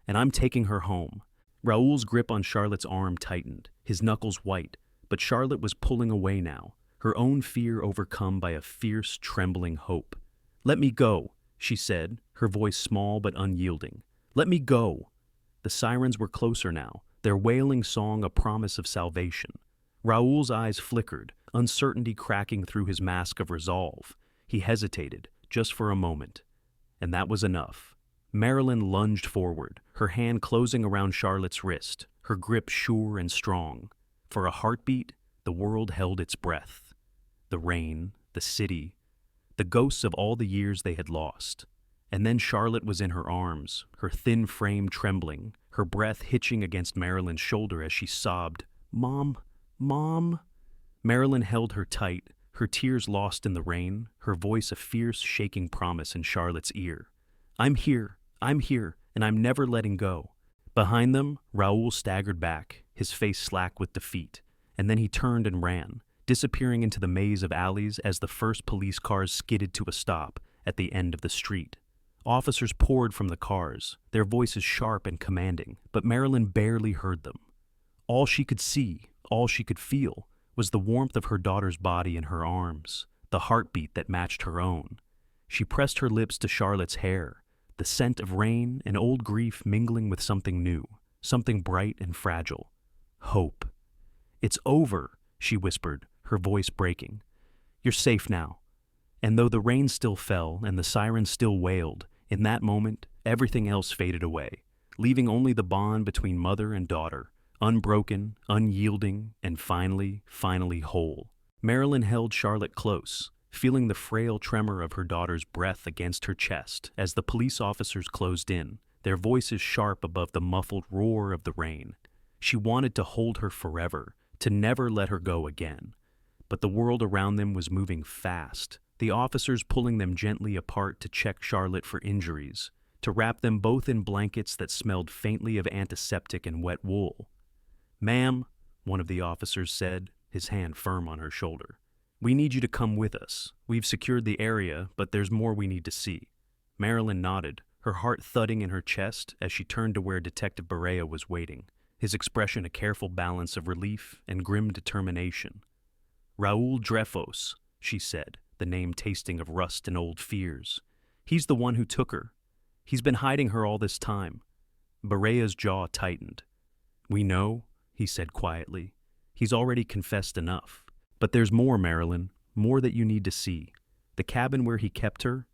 "And I'm taking her home." Raoul's grip on Charlotte's arm tightened, his knuckles white, but Charlotte was pulling away now, her own fear overcome by a fierce, trembling hope. "Let me go," she said, her voice small but unyielding. "Let me go." The sirens were closer now, their wailing song a promise of salvation. Raoul's eyes flickered, uncertainty cracking through his mask of resolve. He hesitated, just for a moment. And that was enough. Marilyn lunged forward, her hand closing around Charlotte's wrist, her grip sure and strong. For a heartbeat, the world held its breath. The rain, the city, the ghosts of all the years they had lost. And then Charlotte was in her arms, her thin frame trembling, her breath hitching against Marilyn's shoulder as she sobbed, "Mom, Mom." Marilyn held her tight, her tears lost in the rain, her voice a fierce, shaking promise in Charlotte's ear. I'm here, and I'm never letting go." Behind them, Raoul staggered back, his face slack with defeat, and then he turned and ran, disappearing into the maze of alleys as the first police cars skidded to a stop at the end of the street. Officers poured from the cars, their voices sharp and commanding, but Marilyn barely heard them. All she could see, all she could feel, was the warmth of her daughter's body in her arms, the heartbeat that matched her own. She pressed her lips to Charlotte's hair, the scent of rain and old grief mingling with something new, something bright and fragile. Hope. "It's over," she whispered, her voice breaking. "You're safe now." And though the rain still fell and the sirens still wailed, in that moment, everything else faded away, leaving only the bond between mother and daughter, unbroken, unyielding, and finally whole. Marilyn held Charlotte close, feeling the frail tremor of her daughter's breath against her chest as the police officers closed in, their voices sharp above the muffled roar of the rain. She wanted to hold her forever, to never let her go again. But the world around them was moving fast, the officers pulling them gently apart to check Charlotte for injuries, to wrap them both in blankets that smelled faintly of antiseptic and wet wool. "Ma'am," one of the officers said, his hand firm on her shoulder, "we need you to come with us. We've secured the area, but there's more we need to see." Marilyn nodded, her heart thudding in her chest as she turned to where Detective Barea was waiting, his expression a careful balance of relief and grim determination. "Raoul Dreyfus," she said, the name tasting of rust and old fears. "He's the one who took her. He's been hiding her all this time." Barea's jaw tightened. "We know," he said quietly. "He's already confessed enough. But there's more, Marilyn, more that you need to see. The cabin where he kept her,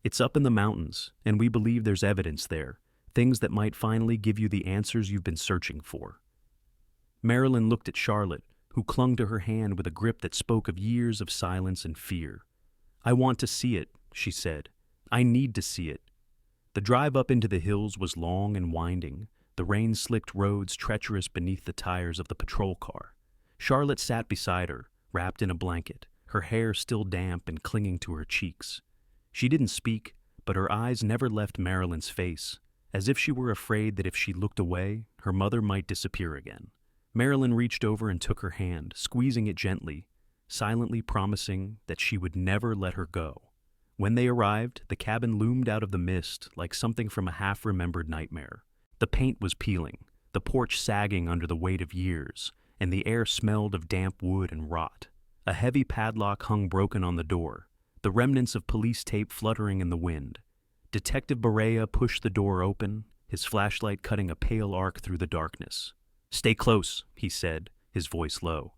it's up in the mountains, and we believe there's evidence there, things that might finally give you the answers you've been searching for." Marilyn looked at Charlotte, who clung to her hand with a grip that spoke of years of silence and fear. "I want to see it," she said. "I need to see it." The drive up into the hills was long and winding, the rain-slicked roads treacherous beneath the tires of the patrol car. Charlotte sat beside her, wrapped in a blanket, her hair still damp and clinging to her cheeks. She didn't speak, but her eyes never left Marilyn's face, as if she were afraid that if she looked away, her mother might disappear again. Marilyn reached over and took her hand, squeezing it gently, silently promising that she would never let her go. When they arrived, the cabin loomed out of the mist like something from a half-remembered nightmare. The paint was peeling, the porch sagging under the weight of years, and the air smelled of damp wood and rot. A heavy padlock hung broken on the door, the remnants of police tape fluttering in the wind. Detective Barea pushed the door open, his flashlight cutting a pale arc through the darkness. "Stay close," he said, his voice low.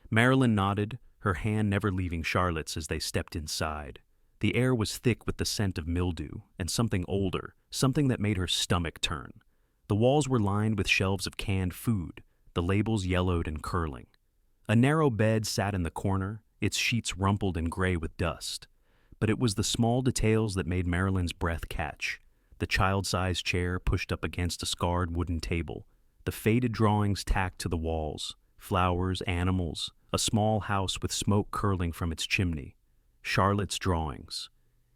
Marilyn nodded, her hand never leaving Charlotte's as they stepped inside. The air was thick with the scent of mildew, and something older, something that made her stomach turn. The walls were lined with shelves of canned food, the labels yellowed and curling. A narrow bed sat in the corner, its sheets rumpled and gray with dust. But it was the small details that made Marilyn's breath catch. The child-sized chair pushed up against a scarred wooden table, the faded drawings tacked to the walls, flowers, animals, a small house with smoke curling from its chimney. Charlotte's drawings.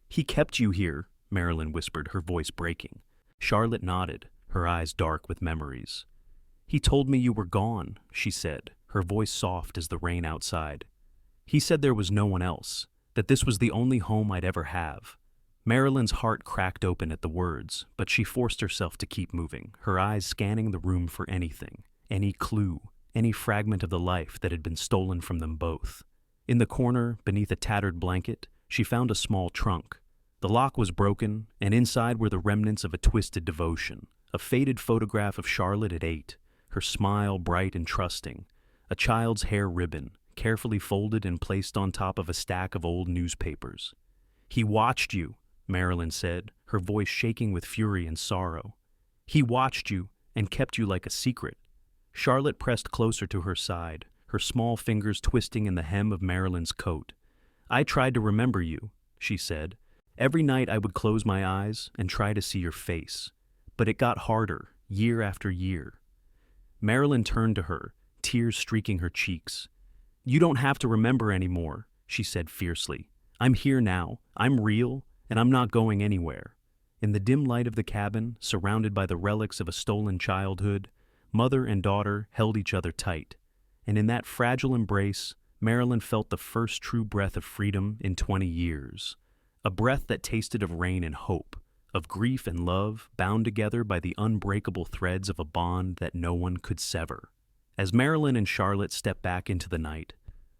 "He kept you here," Marilyn whispered, her voice breaking. Charlotte nodded, her eyes dark with memories. "He told me you were gone," she said, her voice soft as the rain outside. "He said there was no one else, that this was the only home I'd ever have." Marilyn's heart cracked open at the words, but she forced herself to keep moving, her eyes scanning the room for anything, any clue, any fragment of the life that had been stolen from them both. In the corner, beneath a tattered blanket, she found a small trunk. The lock was broken, and inside were the remnants of a twisted devotion, a faded photograph of Charlotte at 8, her smile bright and trusting, a child's hair ribbon, carefully folded and placed on top of a stack of old newspapers. "He watched you," Marilyn said, her voice shaking with fury and sorrow. "He watched you and kept you like a secret." Charlotte pressed closer to her side, her small fingers twisting in the hem of Marilyn's coat. "I tried to remember you," she said. "Every night I would close my eyes and try to see your face. But it got harder, year after year." Marilyn turned to her, tears streaking her cheeks. "You don't have to remember anymore," she said fiercely. "I'm here now, I'm real, and I'm not going anywhere." In the dim light of the cabin, surrounded by the relics of a stolen childhood, mother and daughter held each other tight. And in that fragile embrace, Marilyn felt the first true breath of freedom in 20 years. A breath that tasted of rain and hope, of grief and love bound together by the unbreakable threads of a bond that no one could sever. As Marilyn and Charlotte stepped back into the night,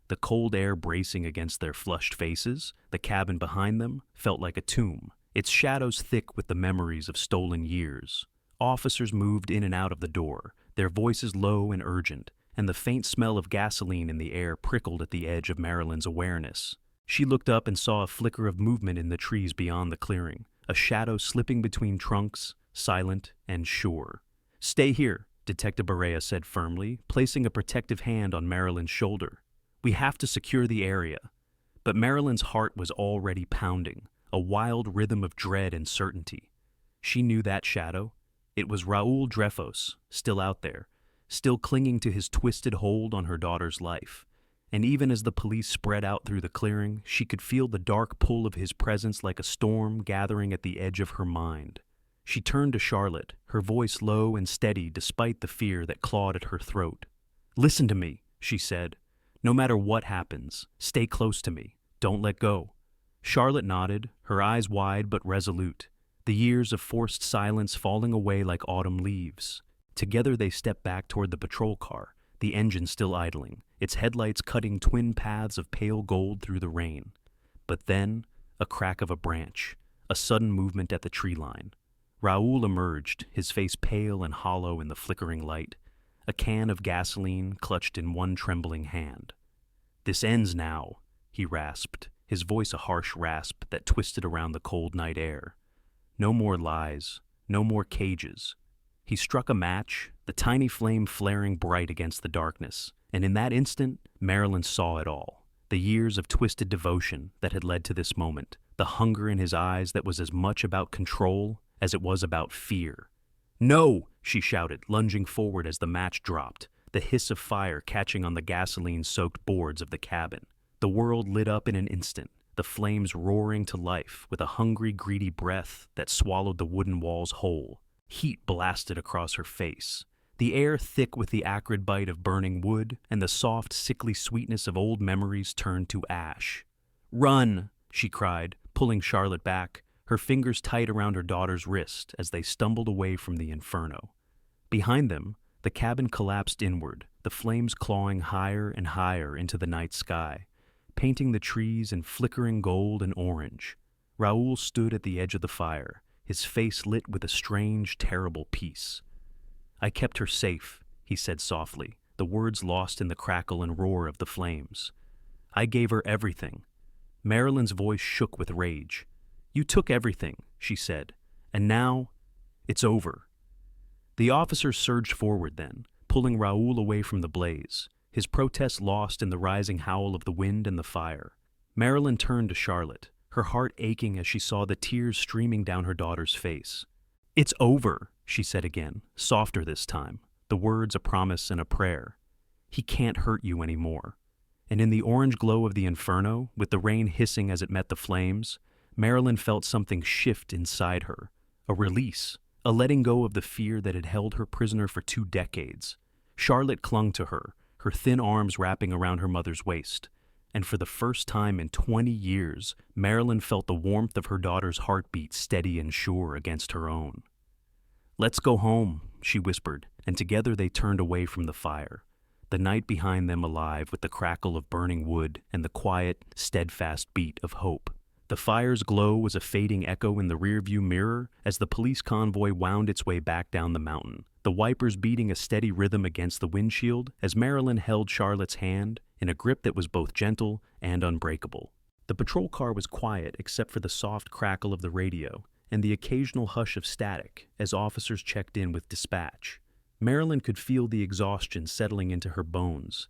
the cold air bracing against their flushed faces, the cabin behind them felt like a tomb, its shadows thick with the memories of stolen years. Officers moved in and out of the door, their voices low and urgent, and the faint smell of gasoline in the air prickled at the edge of Marilyn's awareness. She looked up and saw a flicker of movement in the trees beyond the clearing, a shadow slipping between trunks, silent and sure. "Stay here," Detective Barea said firmly, placing a protective hand on Marilyn's shoulder. "We have to secure the area." But Marilyn's heart was already pounding, a wild rhythm of dread and certainty. She knew that shadow. It was Raul Dreyfus, still out there, still clinging to his twisted hold on her daughter's life. And even as the police spread out through the clearing, she could feel the dark pull of his presence like a storm gathering at the edge of her mind. She turned to Charlotte, her voice low and steady despite the fear that clawed at her throat. "Listen to me," she said. "No matter what happens, stay close to me. Don't let go." Charlotte nodded, her eyes wide but resolute, the years of forced silence falling away like autumn leaves. Together they stepped back toward the patrol car, the engine still idling, its headlights cutting twin paths of pale gold through the rain. But then, a crack of a branch, a sudden movement at the tree line. Raul emerged, his face pale and hollow in the flickering light, a can of gasoline clutched in one trembling hand. "This ends now," he rasped, his voice a harsh rasp that twisted around the cold night air. "No more lies, no more cages." He struck a match, the tiny flame flaring bright against the darkness, and in that instant, Marilyn saw it all. The years of twisted devotion that had led to this moment, the hunger in his eyes that was as much about control as it was about fear. "No!" she shouted, lunging forward as the match dropped, the hiss of fire catching on the gasoline-soaked boards of the cabin. The world lit up in an instant, the flames roaring to life with a hungry, greedy breath that swallowed the wooden walls whole. Heat blasted across her face, the air thick with the acrid bite of burning wood, and the soft, sickly sweetness of old memories turned to ash. "Run!" she cried, pulling Charlotte back, her fingers tight around her daughter's wrist as they stumbled away from the inferno. Behind them, the cabin collapsed inward, the flames clawing higher and higher into the night sky, painting the trees in flickering gold and orange. Raul stood at the edge of the fire, his face lit with a strange, terrible peace. "I kept her safe," he said softly, the words lost in the crackle and roar of the flames. "I gave her everything." Marilyn's voice shook with rage. "You took everything," she said, "and now it's over." The officer surged forward then, pulling Raul away from the blaze, his protest lost in the rising howl of the wind and the fire. Marilyn turned to Charlotte, her heart aching as she saw the tears streaming down her daughter's face. "It's over," she said again, softer this time, the words a promise and a prayer. "He can't hurt you anymore." And in the orange glow of the inferno, with the rain hissing as it met the flames, Marilyn felt something shift inside her, a release, a letting go of the fear that had held her prisoner for 2 decades. Charlotte clung to her, her thin arms wrapping around her mother's waist. And for the first time in 20 years, Marilyn felt the warmth of her daughter's heartbeat steady and sure against her own. "Let's go home," she whispered, and together they turned away from the fire, the night behind them alive with the crackle of burning wood and the quiet, steadfast beat of hope. The fire's glow was a fading echo in the rearview mirror as the police convoy wound its way back down the mountain, the wipers beating a steady rhythm against the windshield as Marilyn held Charlotte's hand in a grip that was both gentle and unbreakable. The patrol car was quiet except for the soft crackle of the radio and the occasional hush of static as officers checked in with dispatch. Marilyn could feel the exhaustion settling into her bones,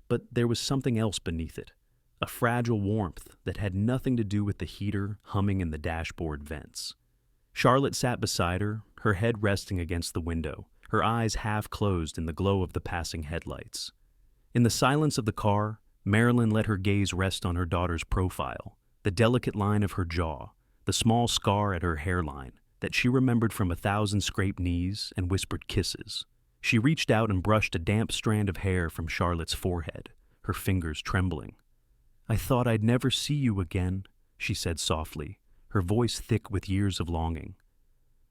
but there was something else beneath it, a fragile warmth that had nothing to do with the heater humming in the dashboard vents. Charlotte sat beside her, her head resting against the window, her eyes half closed in the glow of the passing headlights. In the silence of the car, Marilyn let her gaze rest on her daughter's profile, the delicate line of her jaw, the small scar at her hairline that she remembered from 1,000 scraped knees and whispered kisses. She reached out and brushed a damp strand of hair from Charlotte's forehead, her fingers trembling. "I thought I'd never see you again," she said softly, her voice thick with years of longing.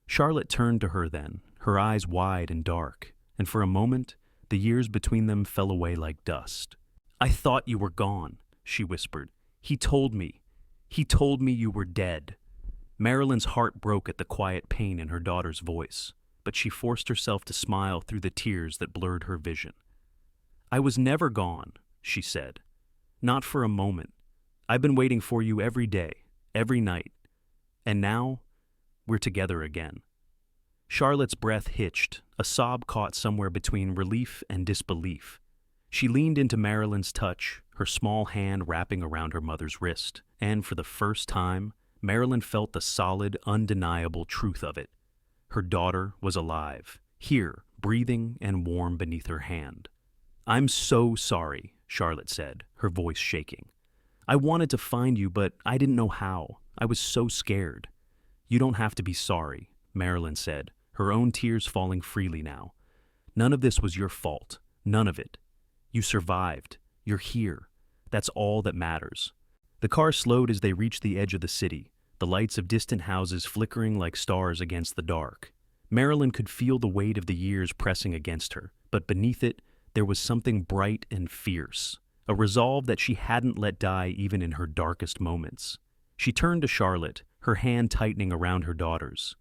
Charlotte turned to her then, her eyes wide and dark, and for a moment, the years between them fell away like dust. "I thought you were gone," she whispered. He told me you were dead." Marilyn's heart broke at the quiet pain in her daughter's voice, but she forced herself to smile through the tears that blurred her vision. "I was never gone," she said. "Not for a moment. I've been waiting for you every day, every night. And now, we're together again." Charlotte's breath hitched, a sob caught somewhere between relief and disbelief. She leaned into Marilyn's touch, her small hand wrapping around her mother's wrist, and for the first time, Marilyn felt the solid, undeniable truth of it. Her daughter was alive, here, breathing and warm beneath her hand. "I'm so sorry," Charlotte said, her voice shaking. "I wanted to find you, but I didn't know how. I was so scared." "You don't have to be sorry," Marilyn said, her own tears falling freely now. "None of this was your fault. None of it. You survived. You're here. That's all that matters." The car slowed as they reached the edge of the city, the lights of distant houses flickering like stars against the dark. Marilyn could feel the weight of the years pressing against her, but beneath it, there was something bright and fierce, a resolve that she hadn't let die even in her darkest moments. She turned to Charlotte, her hand tightening around her daughter's.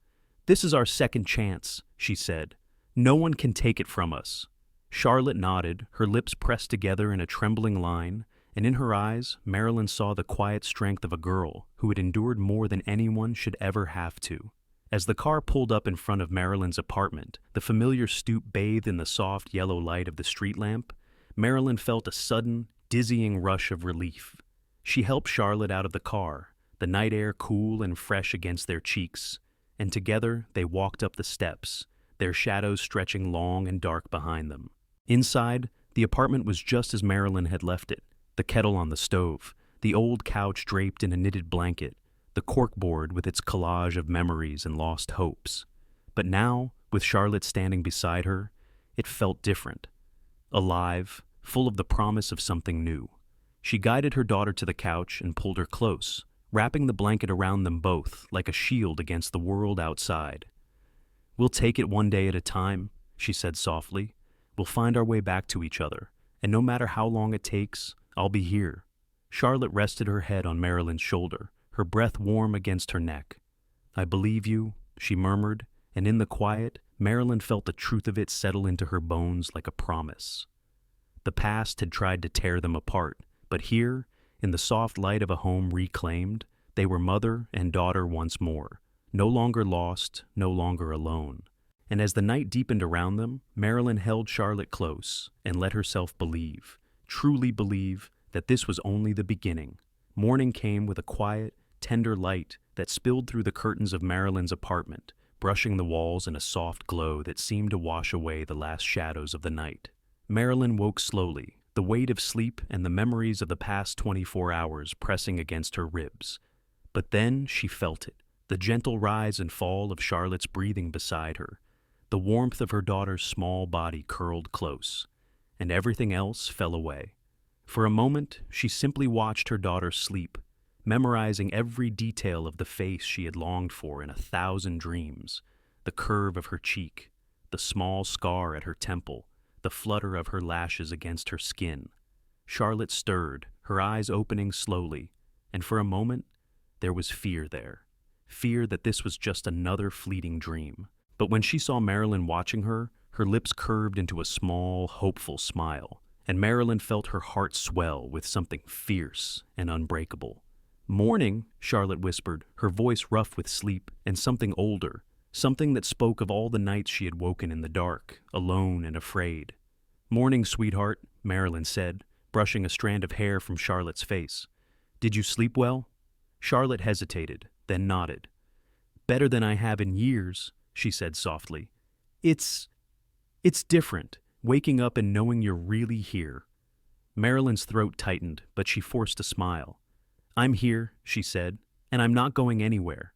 "This is our second chance," she said. "No one can take it from us." Charlotte nodded, her lips pressed together in a trembling line, and in her eyes, Marilyn saw the quiet strength of a girl who had endured more than anyone should ever have to. As the car pulled up in front of Marilyn's apartment, the familiar stoop bathed in the soft yellow light of the street lamp, Marilyn felt a sudden, dizzying rush of relief. She helped Charlotte out of the car, the night air cool and fresh against their cheeks, and together they walked up the steps, their shadows stretching long and dark behind them. Inside, the apartment was just as Marilyn had left it, the kettle on the stove, the old couch draped in a knitted blanket, the corkboard with its collage of memories and lost hopes. But now, with Charlotte standing beside her, it felt different. Alive, full of the promise of something new. She guided her daughter to the couch and pulled her close, wrapping the blanket around them both like a shield against the world outside. "We'll take it one day at a time," she said softly. "We'll find our way back to each other, and no matter how long it takes, I'll be here." Charlotte rested her head on Marilyn's shoulder, her breath warm against her neck. "I believe you," she murmured, and in the quiet, Marilyn felt the truth of it settle into her bones like a promise. The past had tried to tear them apart, but here, in the soft light of a home reclaimed, they were mother and daughter once more, no longer lost, no longer alone. And as the night deepened around them, Marilyn held Charlotte close and let herself believe, truly believe, that this was only the beginning. Morning came with a quiet, tender light that spilled through the curtains of Marilyn's apartment, brushing the walls in a soft glow that seemed to wash away the last shadows of the night. Marilyn woke slowly, the weight of sleep and the memories of the past 24 hours pressing against her ribs. But then she felt it, the gentle rise and fall of Charlotte's breathing beside her, the warmth of her daughter's small body curled close, and everything else fell away. For a moment, she simply watched her daughter sleep, memorizing every detail of the face she had longed for in 1,000 dreams, the curve of her cheek, the small scar at her temple, the flutter of her lashes against her skin. Charlotte stirred, her eyes opening slowly, and for a moment, there was fear there. Fear that this was just another fleeting dream. But when she saw Marilyn watching her, her lips curved into a small, hopeful smile, and Marilyn felt her heart swell with something fierce and unbreakable. "Morning," Charlotte whispered, her voice rough with sleep and something older, something that spoke of all the nights she had woken in the dark, alone and afraid. "Morning, sweetheart," Marilyn said, brushing a strand of hair from Charlotte's face. "Did you sleep well?" Charlotte hesitated, then nodded. "Better than I have in years," she said softly. It's different, waking up and knowing you're really here." Marilyn's throat tightened, but she forced a smile. "I'm here," she said, "and I'm not going anywhere."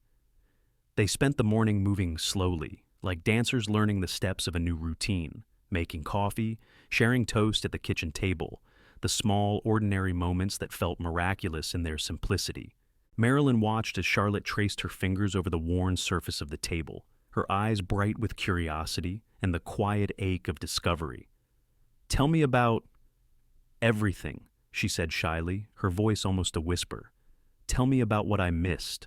They spent the morning moving slowly, like dancers learning the steps of a new routine, making coffee, sharing toast at the kitchen table, the small, ordinary moments that felt miraculous in their simplicity. Marilyn watched as Charlotte traced her fingers over the worn surface of the table, her eyes bright with curiosity and the quiet ache of discovery. "Tell me about everything," she said shyly, her voice almost a whisper. "Tell me about what I missed."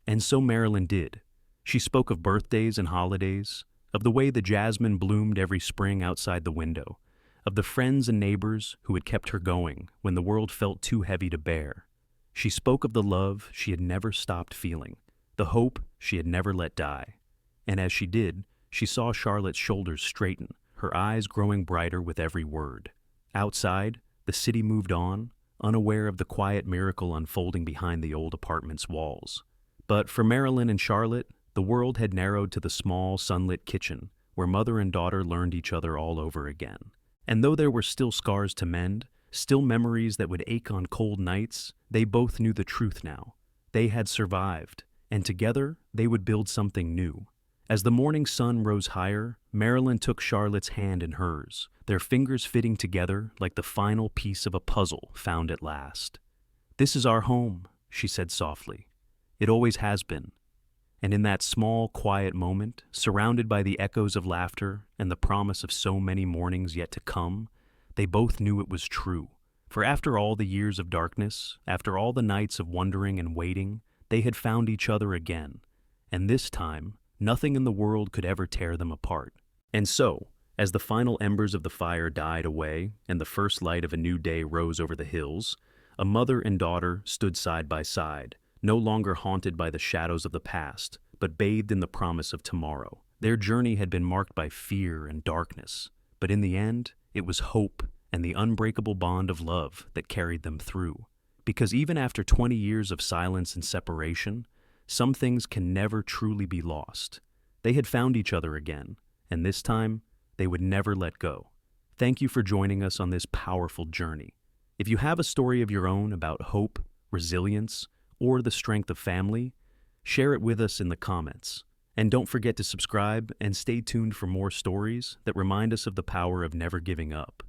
And so Marilyn did. She spoke of birthdays and holidays, of the way the jasmine bloomed every spring outside the window, of the friends and neighbors who had kept her going when the world felt too heavy to bear. She spoke of the love she had never stopped feeling, the hope she had never let die. And as she did, she saw Charlotte's shoulders straighten, her eyes growing brighter with every word. Outside, the city moved on, unaware of the quiet miracle unfolding behind the old apartment's walls. But for Marilyn and Charlotte, the world had narrowed to the small, sunlit kitchen, where mother and daughter learned each other all over again. And though there were still scars to mend, still memories that would ache on cold nights, they both knew the truth now. They had survived, and together they would build something new. As the morning sun rose higher, Marilyn took Charlotte's hand in hers, their fingers fitting together like the final piece of a puzzle found at last. "This is our home," she said softly. "It always has been." And in that small, quiet moment, surrounded by the echoes of laughter and the promise of so many mornings yet to come, they both knew it was true. For after all the years of darkness, after all the nights of wondering and waiting, they had found each other again. And this time, nothing in the world could ever tear them apart. And so, as the final embers of the fire died away and the first light of a new day rose over the hills, a mother and daughter stood side by side, no longer haunted by the shadows of the past, but bathed in the promise of tomorrow. Their journey had been marked by fear and darkness, but in the end, it was hope and the unbreakable bond of love that carried them through. Because even after 20 years of silence and separation, some things can never truly be lost. They had found each other again, and this time, they would never let go. Thank you for joining us on this powerful journey. If you have a story of your own about hope, resilience, or the strength of family, share it with us in the comments. And don't forget to subscribe and stay tuned for more stories that remind us of the power of never giving up.